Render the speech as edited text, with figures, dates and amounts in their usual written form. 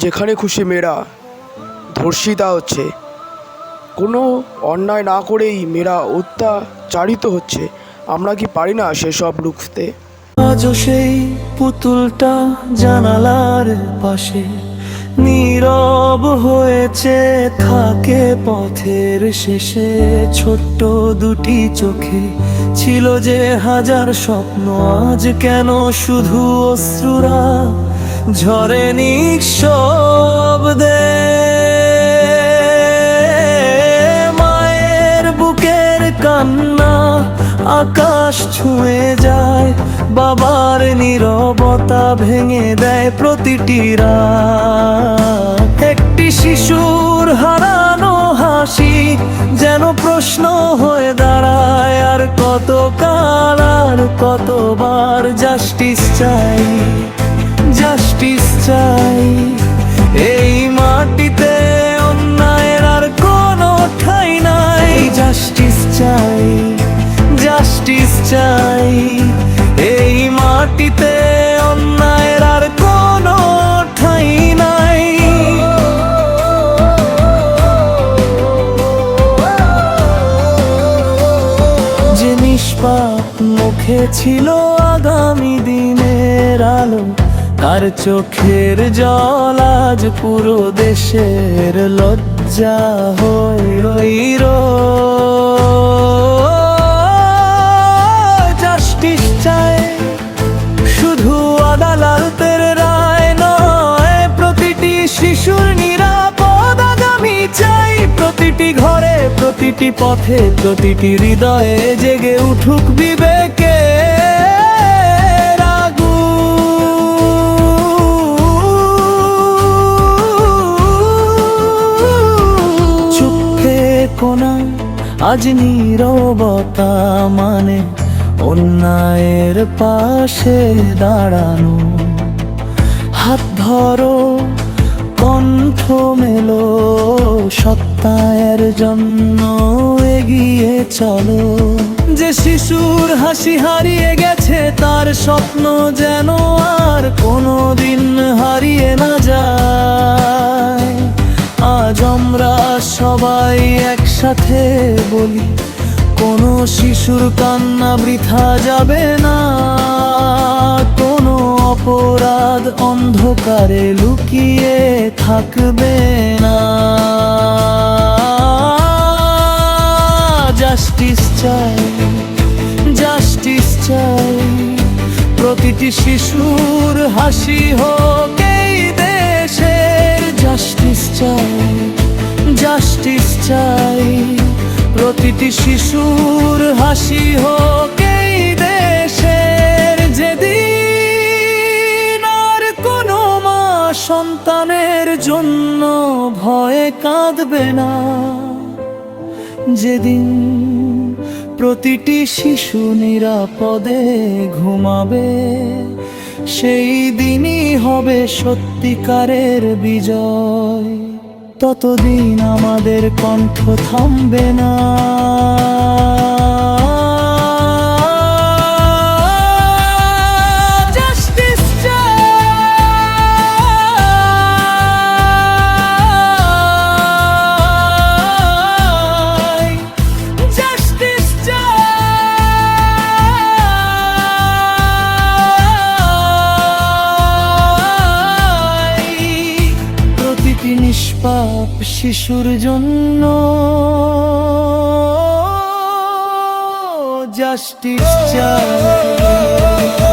যেখানে খুশি মেয়েরা ধর্ষিতা হচ্ছে, কোনো অন্যায় না করেই মেয়েরা অত্যাচারিত হচ্ছে। আমরা কি পারি না সেসব রুখতে? আজও সেই পুতুলটা জানালার পাশে নীরব হয়েছে থাকে পথের শেষে। ছোট্ট দুটি চোখে ছিল যে হাজার স্বপ্ন, আজ কেন শুধু অশ্রুরা ঝরে নিঃশব্দে। মায়ের বুকের কান্না আকাশ ছুঁয়ে যায়, বাবার নীরবতা ভেঙে দেয় প্রতিটি রাত। একটি শিশুর হারানো হাসি যেন প্রশ্ন হয়ে দাঁড়ায়, আর কত কাল আর কতবার জাস্টিস চাই, জাস্টিস চাই। এই মাটিতে অন্যায়ের আর কোনো ঠাঁই নাই, জাস্টিস চাই, জাস্টিস চাই। এই মাটিতে অন্যায়ের আর কোনো ঠাঁই নাই। যে নিষ্পাপ মুখে ছিল আগামী দিনের আলো, তার চোখের জল আজ পুরো দেশের লজ্জা হয়ে রইল। জাস্টিস চাই, শুধু আদালতের রায় নয়, প্রতিটি শিশুর নিরাপদ আগামী চাই। প্রতিটি ঘরে, প্রতিটি পথে, প্রতিটি হৃদয়ে জেগে উঠুক বিবেকে। আজ নীরবতা মানে অন্যায়ের পাশে দাঁড়ানো। হাত ধরো, কণ্ঠ মেলো, সত্যায়ের জন্য এগিয়ে চলো। যে শিশুর হাসি হারিয়ে গেছে, তার স্বপ্ন যেন আর কোনোদিন হারিয়ে না যায়। আজ আমরা সবাই একসাথে বলি, কোনো শিশুর কান্না বৃথা যাবে না, কোনো অপরাধ অন্ধকারে লুকিয়ে থাকবে না। জাস্টিস চাই, জাস্টিস চাই। প্রতিটি শিশুর হাসি হোক এই দেশের। জাস্টিস চাই, জাস্টিস চাই। প্রতিটি শিশুর হাসি হোক এই দেশের। যেদিন আর কোনো মা সন্তানের জন্য ভয়ে কাঁদবে না, যেদিন প্রতিটি শিশু নিরাপদে ঘুমাবে, সেই দিনই হবে সত্যিকারের বিজয়। ততদিন আমাদের কণ্ঠ থামবে না। নিষ্পাপ শিশুর জন্য জাস্টিস চাই।